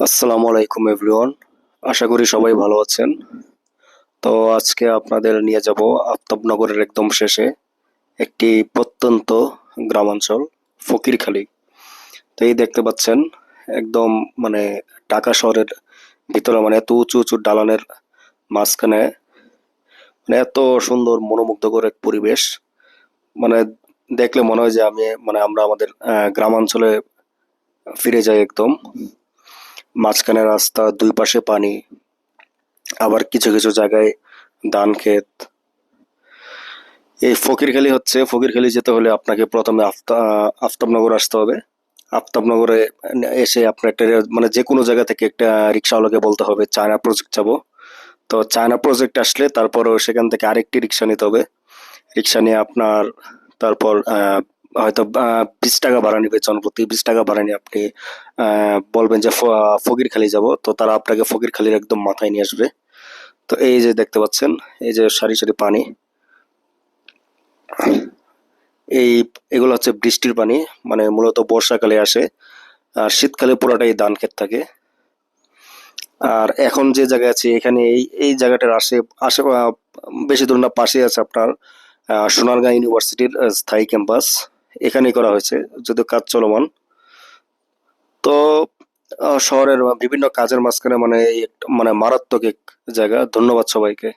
আসসালামু আলাইকুম এভরিওয়ান। আশা করি সবাই ভালো আছেন। তো আজকে আপনাদের নিয়ে যাব আফতাবনগরের একদম শেষে একটি প্রত্যন্ত গ্রামাঞ্চল ফকিরখালী। তো এই দেখতে পাচ্ছেন একদম মানে ঢাকা শহরের ভিতরে মানে এত উঁচু উঁচু দালানের মাঝখানে মানে এত সুন্দর মনোমুগ্ধকর এক পরিবেশ। মানে দেখলে মনে হয় যে আমরা আমাদের গ্রামাঞ্চলে ফিরে যাই একদম। মাঝখানে রাস্তা, দুই পাশে পানি, আবার কিছু কিছু জায়গায় ধান ক্ষেত। এই ফকিরখালী যেতে হলে আপনাকে প্রথমে আফতাবনগর আসতে হবে। আফতাবনগরে এসে আপনার মানে যে কোনো জায়গা থেকে একটা রিক্সাওয়ালাকে বলতে হবে চায়না প্রজেক্ট যাব। তো চায়না প্রজেক্ট আসলে তারপরও সেখান থেকে আরেকটি রিক্সা নিতে হবে। রিক্সা নিয়ে আপনার তারপর হয়তো 20 টাকা ভাড়া নিবে, জনপ্রতি 20 টাকা ভাড়া নিয়ে আপনি বলবেন যে ফকিরখালী যাব, তো তারা আপনাকে ফকিরখালীর একদম মাথায় নিয়ে আসবে। তো এই যে দেখতে পাচ্ছেন, এই যে সারি সারি পানি, এই এগুলো হচ্ছে বৃষ্টির পানি, মানে মূলত বর্ষাকালে আসে, আর শীতকালে পুরোটাই ধান ক্ষেত থাকে। আর এখন যে জায়গায় আছি এখানে এই এই জায়গাটার আশে আশে বেশি দূর না, পাশে আছে আপনার সোনারগাঁ ইউনিভার্সিটির স্থায়ী ক্যাম্পাস। এখানেই করা হয়েছে, যদিও কাজ চলমান। তো শহরের বিভিন্ন কাজের মাঝখানে মানে মানে মারাত্মক এক জায়গা। ধন্যবাদ সবাইকে।